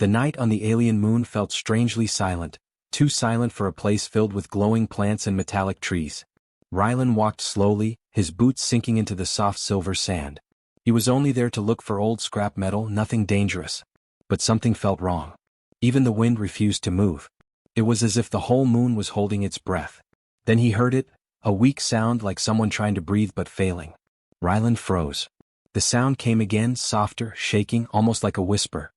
The night on the alien moon felt strangely silent, too silent for a place filled with glowing plants and metallic trees. Rylan walked slowly, his boots sinking into the soft silver sand. He was only there to look for old scrap metal, nothing dangerous. But something felt wrong. Even the wind refused to move. It was as if the whole moon was holding its breath. Then he heard it, a weak sound like someone trying to breathe but failing. Rylan froze. The sound came again, softer, shaking, almost like a whisper.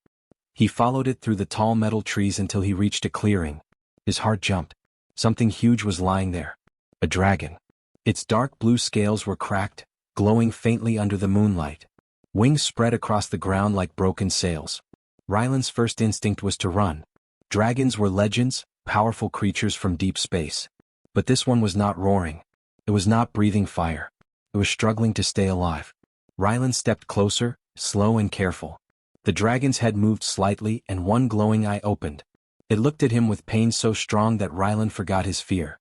He followed it through the tall metal trees until he reached a clearing. His heart jumped. Something huge was lying there. A dragon. Its dark blue scales were cracked, glowing faintly under the moonlight. Wings spread across the ground like broken sails. Rylan's first instinct was to run. Dragons were legends, powerful creatures from deep space. But this one was not roaring. It was not breathing fire. It was struggling to stay alive. Rylan stepped closer, slow and careful. The dragon's head moved slightly and one glowing eye opened. It looked at him with pain so strong that Rylan forgot his fear.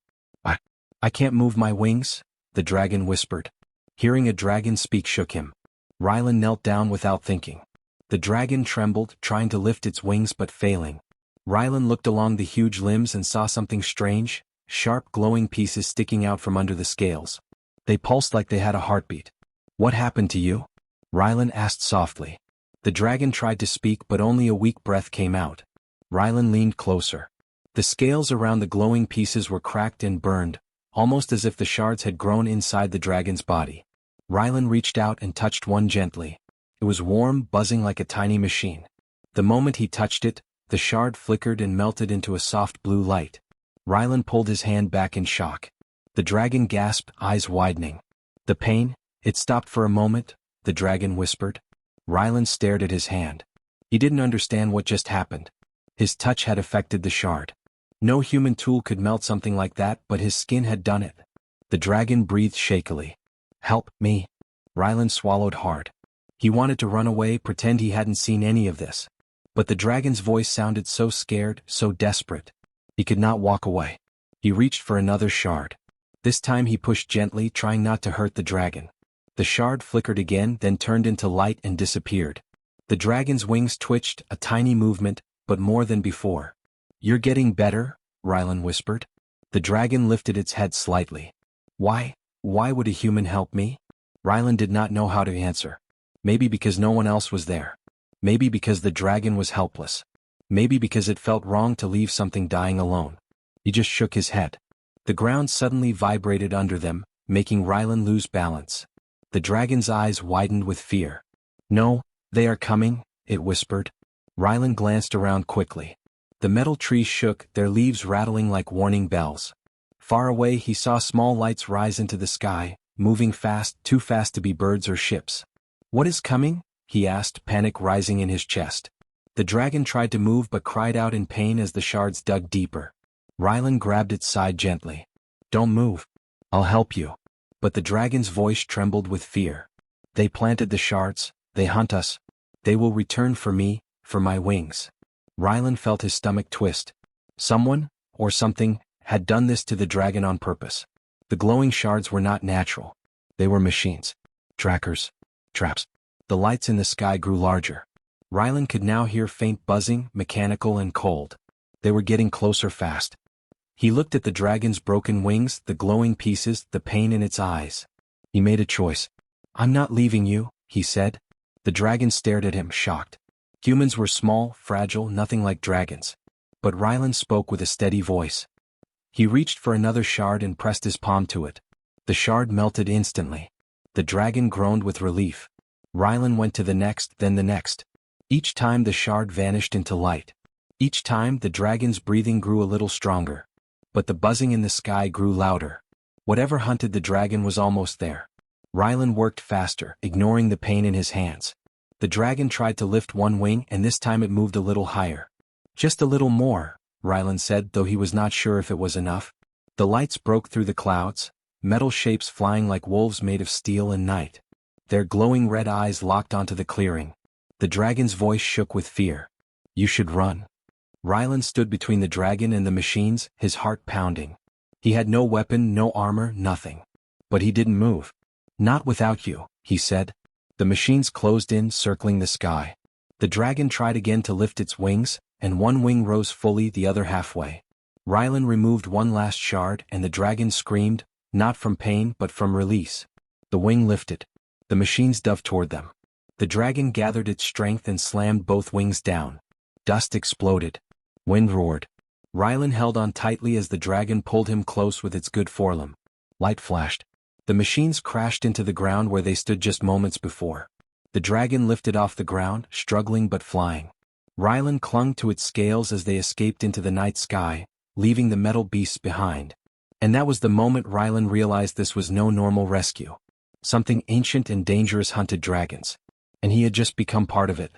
I can't move my wings, the dragon whispered. Hearing a dragon speak shook him. Rylan knelt down without thinking. The dragon trembled, trying to lift its wings but failing. Rylan looked along the huge limbs and saw something strange, sharp glowing pieces sticking out from under the scales. They pulsed like they had a heartbeat. What happened to you? Rylan asked softly. The dragon tried to speak but only a weak breath came out. Rylan leaned closer. The scales around the glowing pieces were cracked and burned, almost as if the shards had grown inside the dragon's body. Rylan reached out and touched one gently. It was warm, buzzing like a tiny machine. The moment he touched it, the shard flickered and melted into a soft blue light. Rylan pulled his hand back in shock. The dragon gasped, eyes widening. The pain? It stopped for a moment, the dragon whispered. Rylan stared at his hand. He didn't understand what just happened. His touch had affected the shard. No human tool could melt something like that, but his skin had done it. The dragon breathed shakily. Help me. Rylan swallowed hard. He wanted to run away, pretend he hadn't seen any of this. But the dragon's voice sounded so scared, so desperate. He could not walk away. He reached for another shard. This time he pushed gently, trying not to hurt the dragon. The shard flickered again, then turned into light and disappeared. The dragon's wings twitched, a tiny movement, but more than before. You're getting better, Rylan whispered. The dragon lifted its head slightly. Why would a human help me? Rylan did not know how to answer. Maybe because no one else was there. Maybe because the dragon was helpless. Maybe because it felt wrong to leave something dying alone. He just shook his head. The ground suddenly vibrated under them, making Rylan lose balance. The dragon's eyes widened with fear. No, they are coming, it whispered. Rylan glanced around quickly. The metal trees shook, their leaves rattling like warning bells. Far away he saw small lights rise into the sky, moving fast, too fast to be birds or ships. What is coming? He asked, panic rising in his chest. The dragon tried to move but cried out in pain as the shards dug deeper. Rylan grabbed its side gently. Don't move. I'll help you. But the dragon's voice trembled with fear. They planted the shards, they hunt us. They will return for me, for my wings. Rylan felt his stomach twist. Someone, or something, had done this to the dragon on purpose. The glowing shards were not natural. They were machines. Trackers. Traps. The lights in the sky grew larger. Rylan could now hear faint buzzing, mechanical and cold. They were getting closer fast. He looked at the dragon's broken wings, the glowing pieces, the pain in its eyes. He made a choice. I'm not leaving you, he said. The dragon stared at him, shocked. Humans were small, fragile, nothing like dragons. But Rylan spoke with a steady voice. He reached for another shard and pressed his palm to it. The shard melted instantly. The dragon groaned with relief. Rylan went to the next, then the next. Each time the shard vanished into light. Each time the dragon's breathing grew a little stronger. But the buzzing in the sky grew louder. Whatever hunted the dragon was almost there. Rylan worked faster, ignoring the pain in his hands. The dragon tried to lift one wing and this time it moved a little higher. Just a little more, Rylan said, though he was not sure if it was enough. The lights broke through the clouds, metal shapes flying like wolves made of steel and night. Their glowing red eyes locked onto the clearing. The dragon's voice shook with fear. You should run. Rylan stood between the dragon and the machines, his heart pounding. He had no weapon, no armor, nothing. But he didn't move. Not without you, he said. The machines closed in, circling the sky. The dragon tried again to lift its wings, and one wing rose fully, the other halfway. Rylan removed one last shard and the dragon screamed, not from pain but from release. The wing lifted. The machines dove toward them. The dragon gathered its strength and slammed both wings down. Dust exploded. Wind roared. Rylan held on tightly as the dragon pulled him close with its good forelimb. Light flashed. The machines crashed into the ground where they stood just moments before. The dragon lifted off the ground, struggling but flying. Rylan clung to its scales as they escaped into the night sky, leaving the metal beasts behind. And that was the moment Rylan realized this was no normal rescue. Something ancient and dangerous hunted dragons. And he had just become part of it.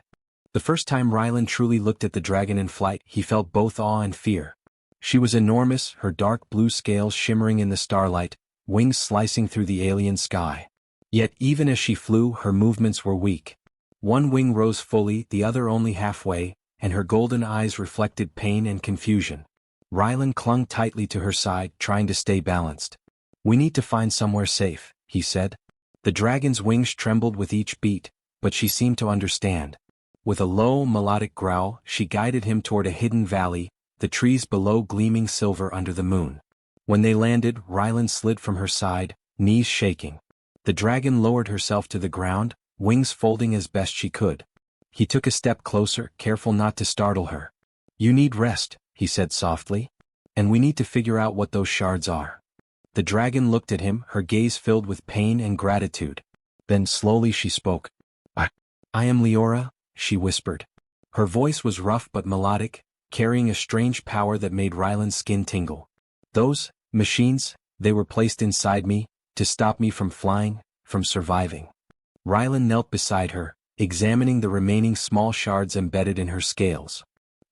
The first time Rylan truly looked at the dragon in flight, he felt both awe and fear. She was enormous, her dark blue scales shimmering in the starlight, wings slicing through the alien sky. Yet even as she flew, her movements were weak. One wing rose fully, the other only halfway, and her golden eyes reflected pain and confusion. Rylan clung tightly to her side, trying to stay balanced. "We need to find somewhere safe," he said. The dragon's wings trembled with each beat, but she seemed to understand. With a low, melodic growl, she guided him toward a hidden valley, the trees below gleaming silver under the moon. When they landed, Rylan slid from her side, knees shaking. The dragon lowered herself to the ground, wings folding as best she could. He took a step closer, careful not to startle her. "You need rest," he said softly. "And we need to figure out what those shards are." The dragon looked at him, her gaze filled with pain and gratitude. Then slowly she spoke. I am Leora," she whispered. Her voice was rough but melodic, carrying a strange power that made Rylan's skin tingle. "Those machines, they were placed inside me, to stop me from flying, from surviving." Rylan knelt beside her, examining the remaining small shards embedded in her scales.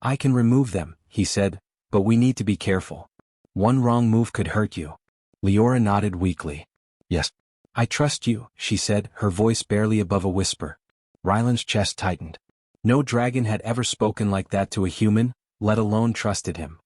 "I can remove them," he said, "but we need to be careful. One wrong move could hurt you." Leora nodded weakly. "Yes. I trust you," she said, her voice barely above a whisper. Rylan's chest tightened. No dragon had ever spoken like that to a human, let alone trusted him.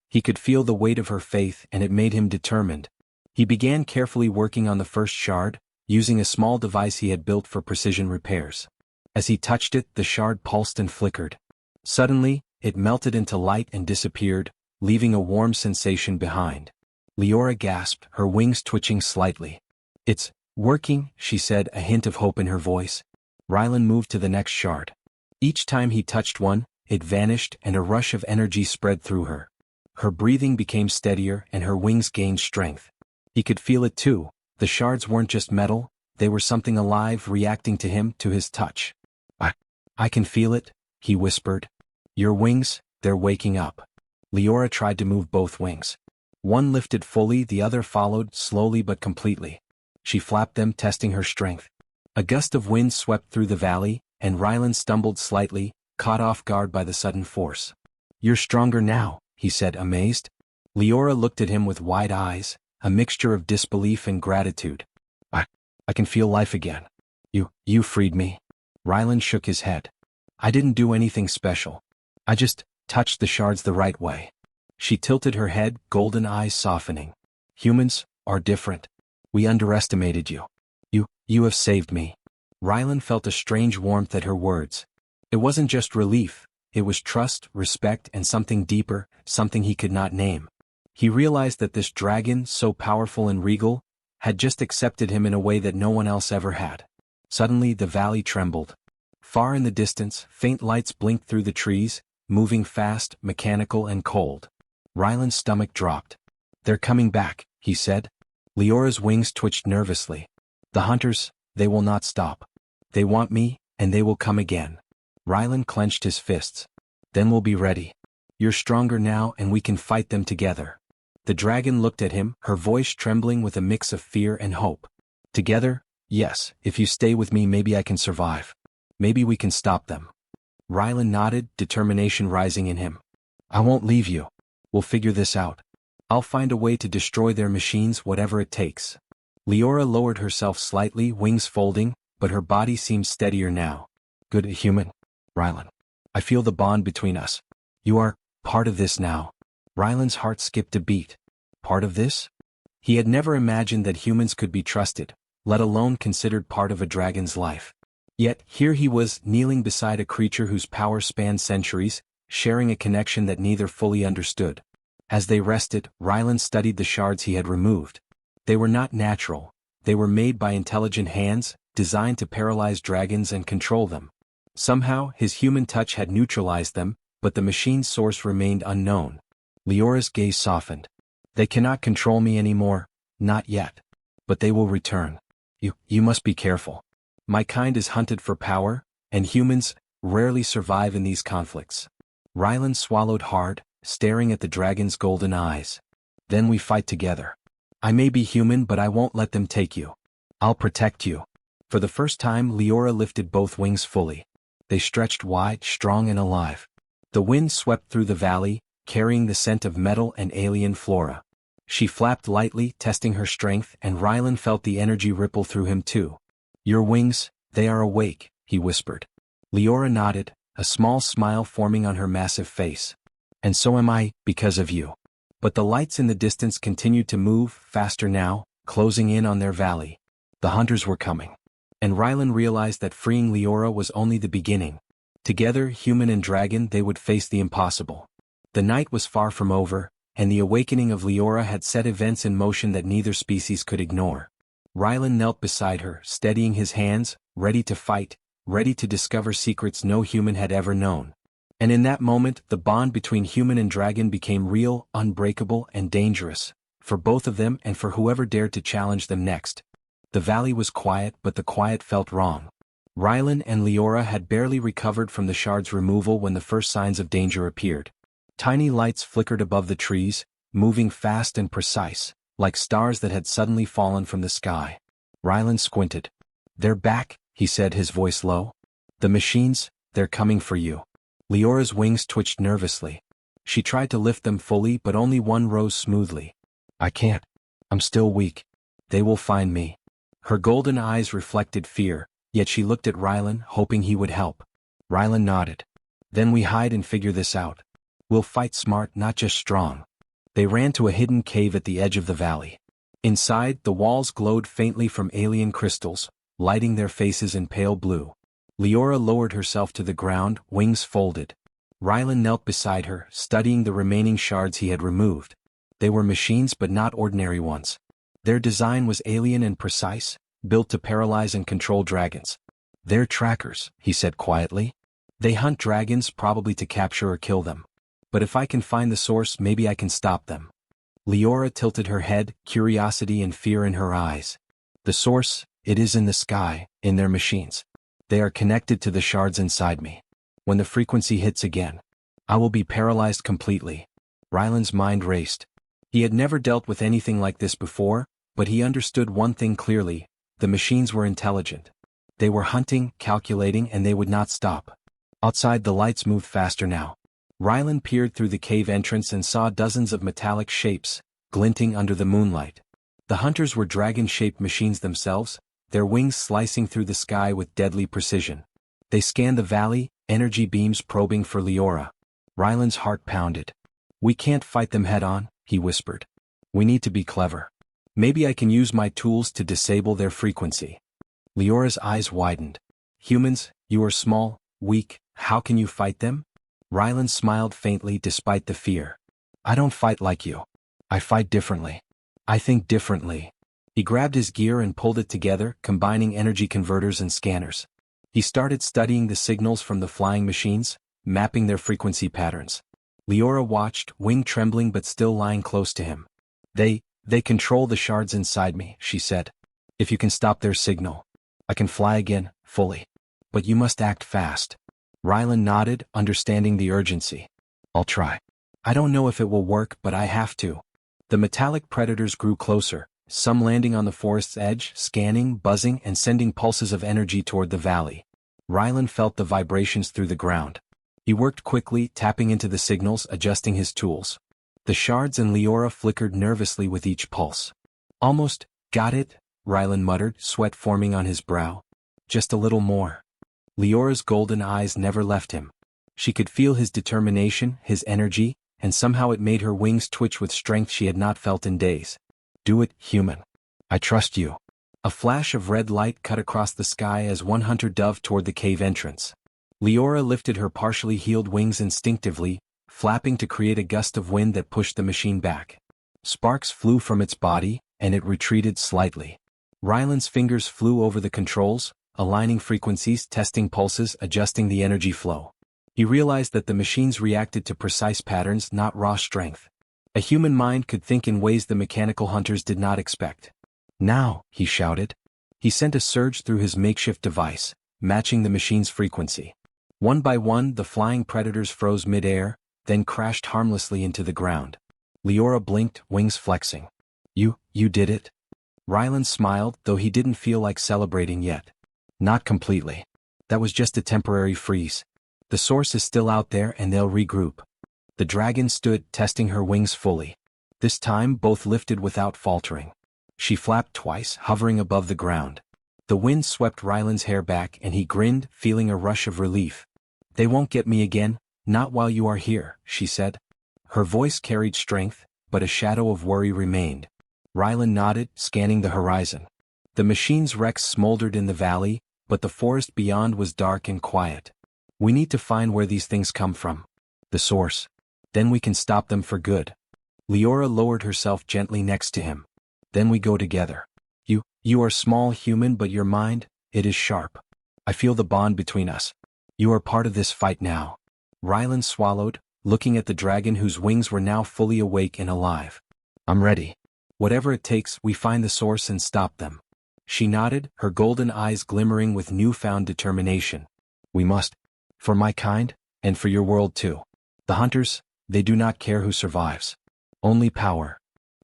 He could feel the weight of her faith and it made him determined. He began carefully working on the first shard, using a small device he had built for precision repairs. As he touched it, the shard pulsed and flickered. Suddenly, it melted into light and disappeared, leaving a warm sensation behind. Leora gasped, her wings twitching slightly. "It's working," she said, a hint of hope in her voice. Rylan moved to the next shard. Each time he touched one, it vanished and a rush of energy spread through her. Her breathing became steadier and her wings gained strength. He could feel it too. The shards weren't just metal, they were something alive reacting to him, to his touch. I can feel it," he whispered. "Your wings, they're waking up." Leora tried to move both wings. One lifted fully, the other followed, slowly but completely. She flapped them, testing her strength. A gust of wind swept through the valley, and Rylan stumbled slightly, caught off guard by the sudden force. "You're stronger now," he said, amazed. Leora looked at him with wide eyes, a mixture of disbelief and gratitude. I can feel life again. You freed me." Rylan shook his head. "I didn't do anything special. I just touched the shards the right way." She tilted her head, golden eyes softening. "Humans are different. We underestimated you. You have saved me." Rylan felt a strange warmth at her words. It wasn't just relief, it was trust, respect, and something deeper, something he could not name. He realized that this dragon, so powerful and regal, had just accepted him in a way that no one else ever had. Suddenly the valley trembled. Far in the distance, faint lights blinked through the trees, moving fast, mechanical and cold. Rylan's stomach dropped. "They're coming back," he said. Leora's wings twitched nervously. "The hunters, they will not stop. They want me, and they will come again." Rylan clenched his fists. "Then we'll be ready. You're stronger now and we can fight them together." The dragon looked at him, her voice trembling with a mix of fear and hope. "Together? Yes, if you stay with me maybe I can survive. Maybe we can stop them." Rylan nodded, determination rising in him. "I won't leave you. We'll figure this out. I'll find a way to destroy their machines, whatever it takes." Leora lowered herself slightly, wings folding, but her body seemed steadier now. "Good human, Rylan. I feel the bond between us. You are part of this now." Rylan's heart skipped a beat. Part of this? He had never imagined that humans could be trusted, let alone considered part of a dragon's life. Yet, here he was, kneeling beside a creature whose power spanned centuries, sharing a connection that neither fully understood. As they rested, Rylan studied the shards he had removed. They were not natural. They were made by intelligent hands, designed to paralyze dragons and control them. Somehow, his human touch had neutralized them, but the machine's source remained unknown. Leora's gaze softened. They cannot control me anymore, not yet. But they will return. You must be careful. My kind is hunted for power, and humans rarely survive in these conflicts. Rylan swallowed hard, staring at the dragon's golden eyes. Then we fight together. I may be human, but I won't let them take you. I'll protect you. For the first time, Leora lifted both wings fully. They stretched wide, strong and alive. The wind swept through the valley, carrying the scent of metal and alien flora. She flapped lightly, testing her strength, and Rylan felt the energy ripple through him too. Your wings, they are awake, he whispered. Leora nodded, a small smile forming on her massive face. And so am I, because of you. But the lights in the distance continued to move, faster now, closing in on their valley. The hunters were coming. And Rylan realized that freeing Leora was only the beginning. Together, human and dragon, they would face the impossible. The night was far from over, and the awakening of Leora had set events in motion that neither species could ignore. Rylan knelt beside her, steadying his hands, ready to fight, ready to discover secrets no human had ever known. And in that moment, the bond between human and dragon became real, unbreakable, and dangerous, for both of them and for whoever dared to challenge them next. The valley was quiet, but the quiet felt wrong. Rylan and Leora had barely recovered from the shard's removal when the first signs of danger appeared. Tiny lights flickered above the trees, moving fast and precise, like stars that had suddenly fallen from the sky. Rylan squinted. They're back, he said, his voice low. The machines, they're coming for you. Leora's wings twitched nervously. She tried to lift them fully, but only one rose smoothly. I can't. I'm still weak. They will find me. Her golden eyes reflected fear, yet she looked at Rylan, hoping he would help. Rylan nodded. Then we hide and figure this out. We'll fight smart, not just strong. They ran to a hidden cave at the edge of the valley. Inside, the walls glowed faintly from alien crystals, lighting their faces in pale blue. Leora lowered herself to the ground, wings folded. Rylan knelt beside her, studying the remaining shards he had removed. They were machines, but not ordinary ones. Their design was alien and precise, built to paralyze and control dragons. They're trackers, he said quietly. They hunt dragons, probably to capture or kill them. But if I can find the source, maybe I can stop them. Leora tilted her head, curiosity and fear in her eyes. The source, it is in the sky, in their machines. They are connected to the shards inside me. When the frequency hits again, I will be paralyzed completely. Rylan's mind raced. He had never dealt with anything like this before, but he understood one thing clearly: the machines were intelligent. They were hunting, calculating, and they would not stop. Outside, the lights moved faster now. Rylan peered through the cave entrance and saw dozens of metallic shapes, glinting under the moonlight. The hunters were dragon-shaped machines themselves, their wings slicing through the sky with deadly precision. They scanned the valley, energy beams probing for Leora. Rylan's heart pounded. We can't fight them head-on, he whispered. We need to be clever. Maybe I can use my tools to disable their frequency. Leora's eyes widened. Humans, you are small, weak, how can you fight them? Rylan smiled faintly despite the fear. I don't fight like you. I fight differently. I think differently. He grabbed his gear and pulled it together, combining energy converters and scanners. He started studying the signals from the flying machines, mapping their frequency patterns. Leora watched, wing trembling but still lying close to him. They control the shards inside me, she said. If you can stop their signal, I can fly again, fully. But you must act fast. Rylan nodded, understanding the urgency. I'll try. I don't know if it will work, but I have to. The metallic predators grew closer, some landing on the forest's edge, scanning, buzzing, and sending pulses of energy toward the valley. Rylan felt the vibrations through the ground. He worked quickly, tapping into the signals, adjusting his tools. The shards and Leora flickered nervously with each pulse. Almost, got it, Rylan muttered, sweat forming on his brow. Just a little more. Leora's golden eyes never left him. She could feel his determination, his energy, and somehow it made her wings twitch with strength she had not felt in days. Do it, human. I trust you. A flash of red light cut across the sky as one hunter dove toward the cave entrance. Leora lifted her partially healed wings instinctively, flapping to create a gust of wind that pushed the machine back. Sparks flew from its body, and it retreated slightly. Ryland's fingers flew over the controls, aligning frequencies, testing pulses, adjusting the energy flow. He realized that the machines reacted to precise patterns, not raw strength. A human mind could think in ways the mechanical hunters did not expect. "Now," he shouted. He sent a surge through his makeshift device, matching the machine's frequency. One by one, the flying predators froze mid-air, then crashed harmlessly into the ground. Leora blinked, wings flexing. You did it?" Ryland smiled, though he didn't feel like celebrating yet. "Not completely. That was just a temporary freeze. The source is still out there and they'll regroup." The dragon stood, testing her wings fully. This time both lifted without faltering. She flapped twice, hovering above the ground. The wind swept Ryland's hair back and he grinned, feeling a rush of relief. "They won't get me again, not while you are here," she said. Her voice carried strength, but a shadow of worry remained. Ryland nodded, scanning the horizon. The machine's wrecks smoldered in the valley, but the forest beyond was dark and quiet. "We need to find where these things come from. The source. Then we can stop them for good." Leora lowered herself gently next to him. "Then we go together. You are small human, but your mind, it is sharp. I feel the bond between us. You are part of this fight now." Ryland swallowed, looking at the dragon whose wings were now fully awake and alive. "I'm ready. Whatever it takes, we find the source and stop them." She nodded, her golden eyes glimmering with newfound determination. "We must. For my kind, and for your world too. The hunters, they do not care who survives. Only power."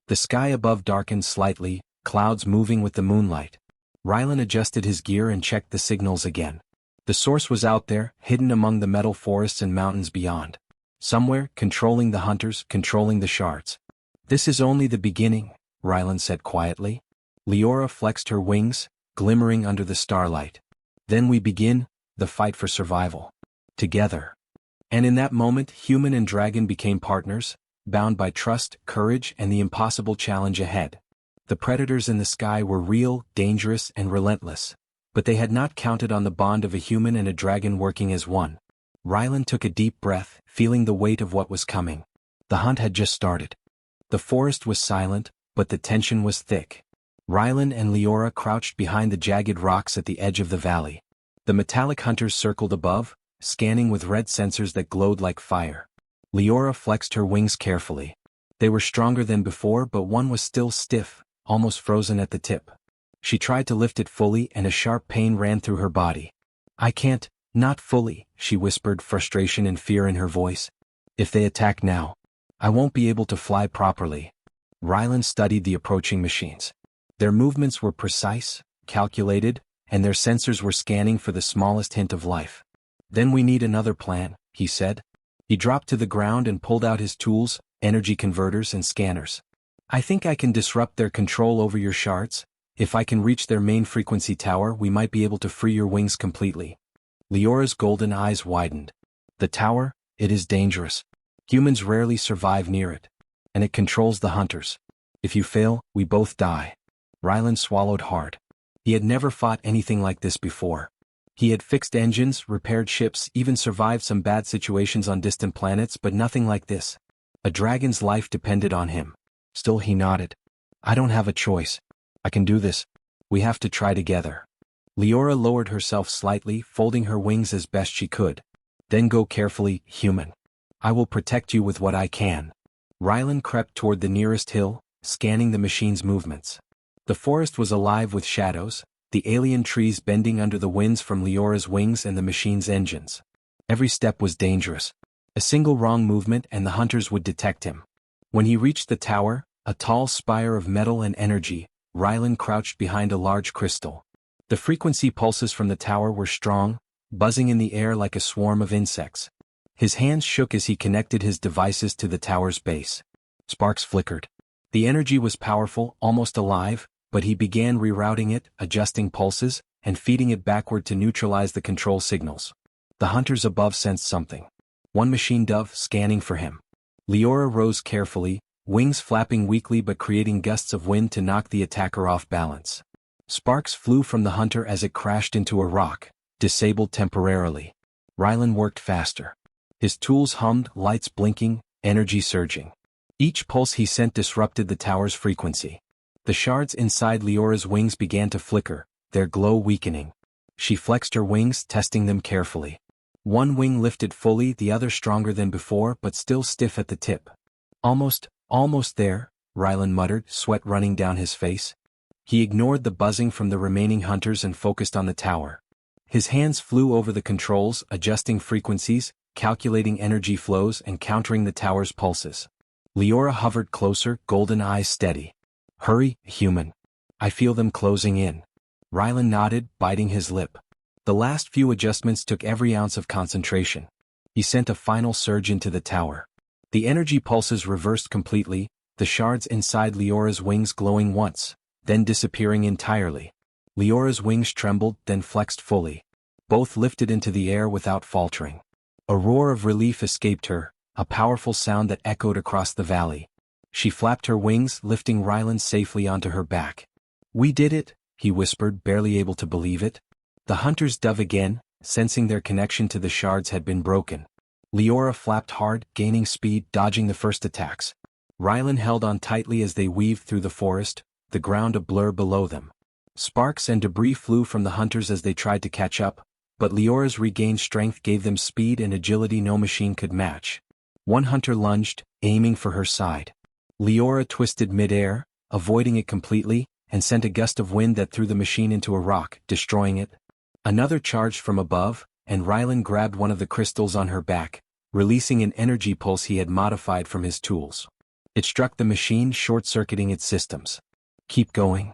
The sky above darkened slightly, clouds moving with the moonlight. Ryland adjusted his gear and checked the signals again. The source was out there, hidden among the metal forests and mountains beyond. Somewhere, controlling the hunters, controlling the shards. "This is only the beginning," Ryland said quietly. Leora flexed her wings, glimmering under the starlight. "Then we begin, the fight for survival. Together." And in that moment, human and dragon became partners, bound by trust, courage, and the impossible challenge ahead. The predators in the sky were real, dangerous, and relentless, but they had not counted on the bond of a human and a dragon working as one. Ryland took a deep breath, feeling the weight of what was coming. The hunt had just started. The forest was silent, but the tension was thick. Ryland and Leora crouched behind the jagged rocks at the edge of the valley. The metallic hunters circled above, scanning with red sensors that glowed like fire. Leora flexed her wings carefully. They were stronger than before, but one was still stiff, almost frozen at the tip. She tried to lift it fully and a sharp pain ran through her body. "I can't, not fully," she whispered, frustration and fear in her voice. "If they attack now, I won't be able to fly properly." Ryland studied the approaching machines. Their movements were precise, calculated, and their sensors were scanning for the smallest hint of life. "Then we need another plan," he said. He dropped to the ground and pulled out his tools, energy converters and scanners. "I think I can disrupt their control over your shards. If I can reach their main frequency tower, we might be able to free your wings completely." Leora's golden eyes widened. "The tower, it is dangerous. Humans rarely survive near it. And it controls the hunters. If you fail, we both die." Ryland swallowed hard. He had never fought anything like this before. He had fixed engines, repaired ships, even survived some bad situations on distant planets, but nothing like this. A dragon's life depended on him. Still he nodded. "I don't have a choice. I can do this. We have to try together." Leora lowered herself slightly, folding her wings as best she could. "Then go carefully, human. I will protect you with what I can." Ryland crept toward the nearest hill, scanning the machine's movements. The forest was alive with shadows, the alien trees bending under the winds from Leora's wings and the machine's engines. Every step was dangerous. A single wrong movement and the hunters would detect him. When he reached the tower, a tall spire of metal and energy, Ryland crouched behind a large crystal. The frequency pulses from the tower were strong, buzzing in the air like a swarm of insects. His hands shook as he connected his devices to the tower's base. Sparks flickered. The energy was powerful, almost alive, but he began rerouting it, adjusting pulses, and feeding it backward to neutralize the control signals. The hunters above sensed something. One machine dove scanning for him. Leora rose carefully, wings flapping weakly but creating gusts of wind to knock the attacker off balance. Sparks flew from the hunter as it crashed into a rock, disabled temporarily. Rylan worked faster. His tools hummed, lights blinking, energy surging. Each pulse he sent disrupted the tower's frequency. The shards inside Leora's wings began to flicker, their glow weakening. She flexed her wings, testing them carefully. One wing lifted fully, the other stronger than before but still stiff at the tip. Almost there, Rylan muttered, sweat running down his face. He ignored the buzzing from the remaining hunters and focused on the tower. His hands flew over the controls, adjusting frequencies, calculating energy flows and countering the tower's pulses. Leora hovered closer, golden eyes steady. "Hurry, human. I feel them closing in." Rylan nodded, biting his lip. The last few adjustments took every ounce of concentration. He sent a final surge into the tower. The energy pulses reversed completely, the shards inside Leora's wings glowing once, then disappearing entirely. Leora's wings trembled, then flexed fully. Both lifted into the air without faltering. A roar of relief escaped her, a powerful sound that echoed across the valley. She flapped her wings, lifting Rylan safely onto her back. "We did it," he whispered, barely able to believe it. The hunters dove again, sensing their connection to the shards had been broken. Leora flapped hard, gaining speed, dodging the first attacks. Rylan held on tightly as they weaved through the forest, the ground a blur below them. Sparks and debris flew from the hunters as they tried to catch up, but Leora's regained strength gave them speed and agility no machine could match. One hunter lunged, aiming for her side. Leora twisted mid-air, avoiding it completely, and sent a gust of wind that threw the machine into a rock, destroying it. Another charged from above, and Rylan grabbed one of the crystals on her back, releasing an energy pulse he had modified from his tools. It struck the machine, short-circuiting its systems. "Keep going,"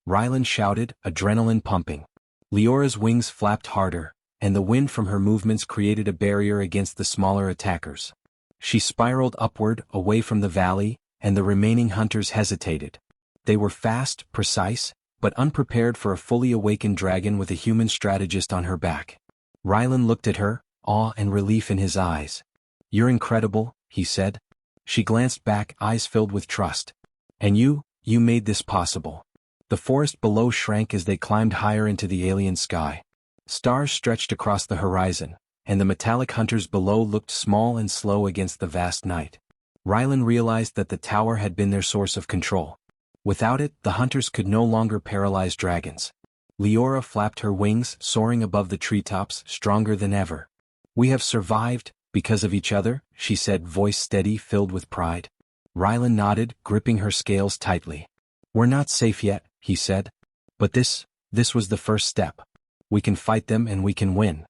Rylan shouted, adrenaline pumping. Leora's wings flapped harder, and the wind from her movements created a barrier against the smaller attackers. She spiraled upward, away from the valley, and the remaining hunters hesitated. They were fast, precise, but unprepared for a fully awakened dragon with a human strategist on her back. Rylan looked at her, awe and relief in his eyes. "You're incredible," he said. She glanced back, eyes filled with trust. "And you made this possible." The forest below shrank as they climbed higher into the alien sky. Stars stretched across the horizon, and the metallic hunters below looked small and slow against the vast night. Rylan realized that the tower had been their source of control. Without it, the hunters could no longer paralyze dragons. Leora flapped her wings, soaring above the treetops, stronger than ever. "We have survived, because of each other," she said, voice steady, filled with pride. Rylan nodded, gripping her scales tightly. "We're not safe yet," he said. "But this was the first step. We can fight them and we can win."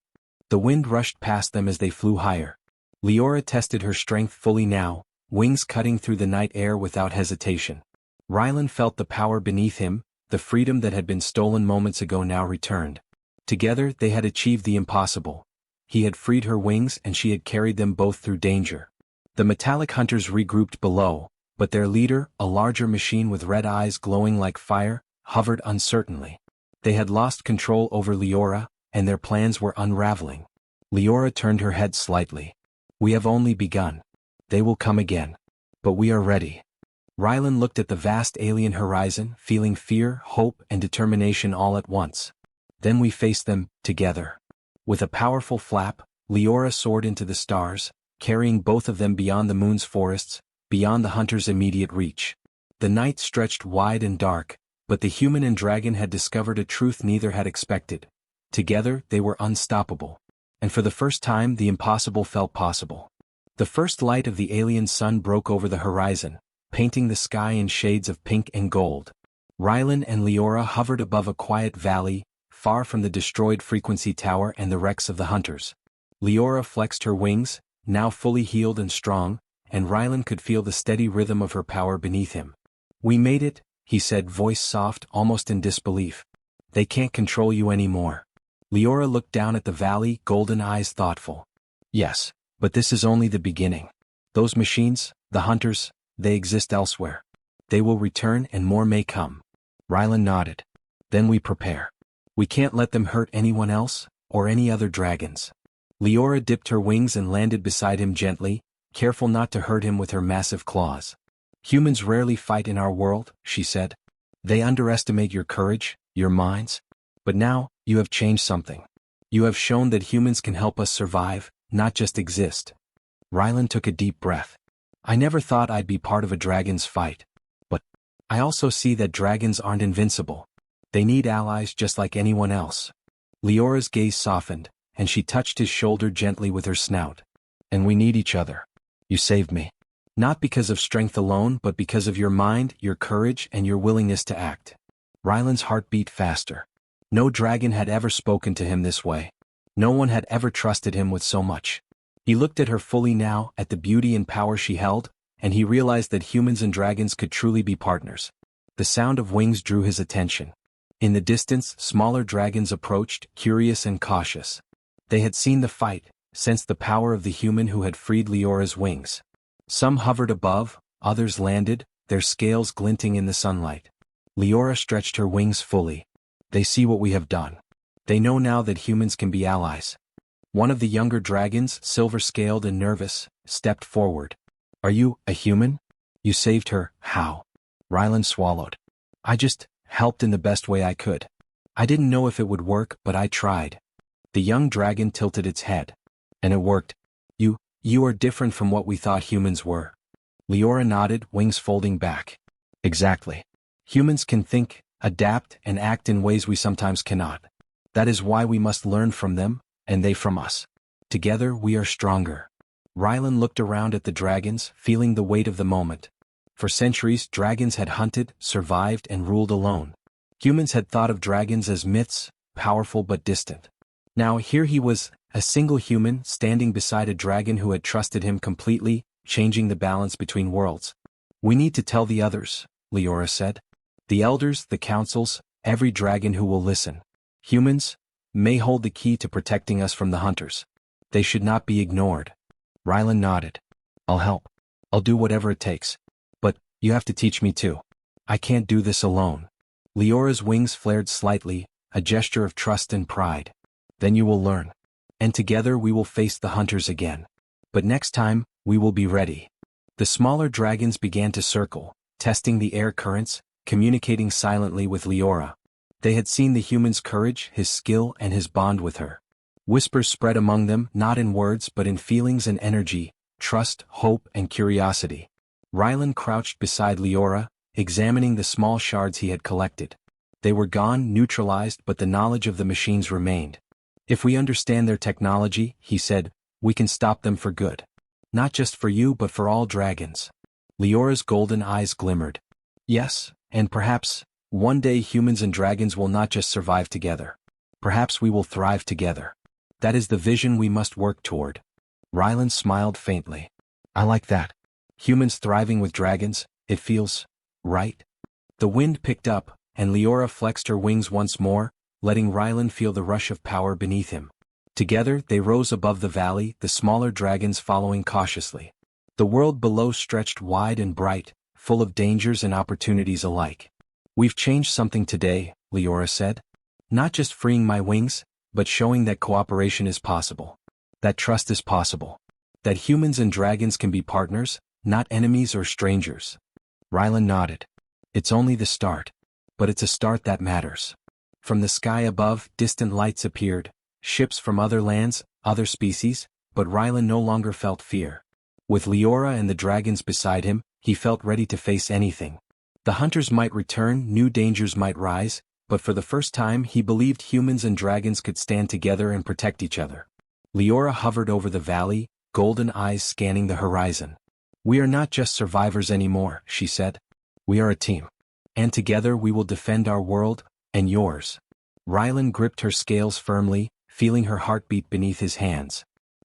The wind rushed past them as they flew higher. Leora tested her strength fully now, wings cutting through the night air without hesitation. Rylan felt the power beneath him, the freedom that had been stolen moments ago now returned. Together they had achieved the impossible. He had freed her wings and she had carried them both through danger. The metallic hunters regrouped below, but their leader, a larger machine with red eyes glowing like fire, hovered uncertainly. They had lost control over Leora, and their plans were unraveling. Leora turned her head slightly. "We have only begun. They will come again. But we are ready." Rylan looked at the vast alien horizon, feeling fear, hope, and determination all at once. "Then we face them, together." With a powerful flap, Leora soared into the stars, carrying both of them beyond the moon's forests, beyond the hunter's immediate reach. The night stretched wide and dark, but the human and dragon had discovered a truth neither had expected. Together they were unstoppable. And for the first time the impossible felt possible. The first light of the alien sun broke over the horizon, painting the sky in shades of pink and gold. Rylan and Leora hovered above a quiet valley, far from the destroyed frequency tower and the wrecks of the hunters. Leora flexed her wings, now fully healed and strong, and Rylan could feel the steady rhythm of her power beneath him. "We made it," he said, voice soft, almost in disbelief. "They can't control you anymore." Leora looked down at the valley, golden eyes thoughtful. "Yes, but this is only the beginning. Those machines, the hunters, they exist elsewhere. They will return and more may come." Rylan nodded. "Then we prepare. We can't let them hurt anyone else, or any other dragons." Leora dipped her wings and landed beside him gently, careful not to hurt him with her massive claws. "Humans rarely fight in our world," she said. "They underestimate your courage, Your minds? But now, you have changed something. You have shown that humans can help us survive, not just exist. Rylan took a deep breath. I never thought I'd be part of a dragon's fight. But I also see that dragons aren't invincible. They need allies just like anyone else. Leora's gaze softened, and she touched his shoulder gently with her snout. And we need each other. You saved me. Not because of strength alone, but because of your mind, your courage, and your willingness to act. Rylan's heart beat faster. No dragon had ever spoken to him this way. No one had ever trusted him with so much. He looked at her fully now, at the beauty and power she held, and he realized that humans and dragons could truly be partners. The sound of wings drew his attention. In the distance, smaller dragons approached, curious and cautious. They had seen the fight, sensed the power of the human who had freed Leora's wings. Some hovered above, others landed, their scales glinting in the sunlight. Leora stretched her wings fully. They see what we have done. They know now that humans can be allies. One of the younger dragons, silver-scaled and nervous, stepped forward. Are you a human? You saved her, how? Rylan swallowed. I just helped in the best way I could. I didn't know if it would work, but I tried. The young dragon tilted its head. And it worked. You are different from what we thought humans were. Leora nodded, wings folding back. Exactly. Humans can think, adapt, and act in ways we sometimes cannot. That is why we must learn from them, and they from us. Together we are stronger. Rylan looked around at the dragons, feeling the weight of the moment. For centuries, dragons had hunted, survived, and ruled alone. Humans had thought of dragons as myths, powerful but distant. Now here he was, a single human, standing beside a dragon who had trusted him completely, changing the balance between worlds. We need to tell the others, Leora said. The elders, the councils, every dragon who will listen. Humans may hold the key to protecting us from the hunters. They should not be ignored. Rylan nodded. I'll help. I'll do whatever it takes. But you have to teach me too. I can't do this alone. Leora's wings flared slightly, a gesture of trust and pride. Then you will learn. And together we will face the hunters again. But next time, we will be ready. The smaller dragons began to circle, testing the air currents, communicating silently with Leora. They had seen the human's courage, his skill, and his bond with her. Whispers spread among them, not in words but in feelings and energy, trust, hope, and curiosity. Rylan crouched beside Leora, examining the small shards he had collected. They were gone, neutralized, but the knowledge of the machines remained. If we understand their technology, he said, we can stop them for good. Not just for you but for all dragons. Leora's golden eyes glimmered. Yes, and perhaps, one day humans and dragons will not just survive together. Perhaps we will thrive together. That is the vision we must work toward. Rylan smiled faintly. I like that. Humans thriving with dragons, it feels right. The wind picked up, and Leora flexed her wings once more, letting Rylan feel the rush of power beneath him. Together they rose above the valley, the smaller dragons following cautiously. The world below stretched wide and bright, full of dangers and opportunities alike. We've changed something today, Leora said. Not just freeing my wings, but showing that cooperation is possible. That trust is possible. That humans and dragons can be partners, not enemies or strangers. Rylan nodded. It's only the start. But it's a start that matters. From the sky above, distant lights appeared, ships from other lands, other species, but Rylan no longer felt fear. With Leora and the dragons beside him, he felt ready to face anything. The hunters might return, new dangers might rise, but for the first time he believed humans and dragons could stand together and protect each other. Leora hovered over the valley, golden eyes scanning the horizon. We are not just survivors anymore, she said. We are a team. And together we will defend our world, and yours. Rylan gripped her scales firmly, feeling her heartbeat beneath his hands.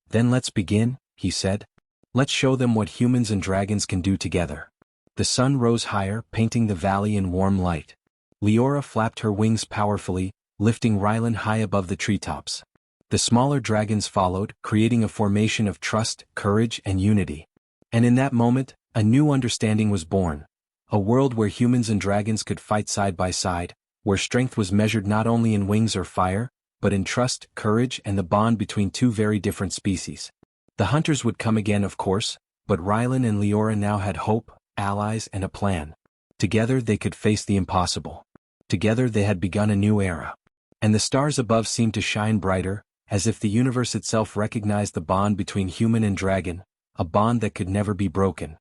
Then let's begin, he said. Let's show them what humans and dragons can do together. The sun rose higher, painting the valley in warm light. Leora flapped her wings powerfully, lifting Rylan high above the treetops. The smaller dragons followed, creating a formation of trust, courage, and unity. And in that moment, a new understanding was born. A world where humans and dragons could fight side by side, where strength was measured not only in wings or fire, but in trust, courage, and the bond between two very different species. The hunters would come again, of course, but Rylan and Leora now had hope, allies, and a plan. Together they could face the impossible. Together they had begun a new era. And the stars above seemed to shine brighter, as if the universe itself recognized the bond between human and dragon, a bond that could never be broken.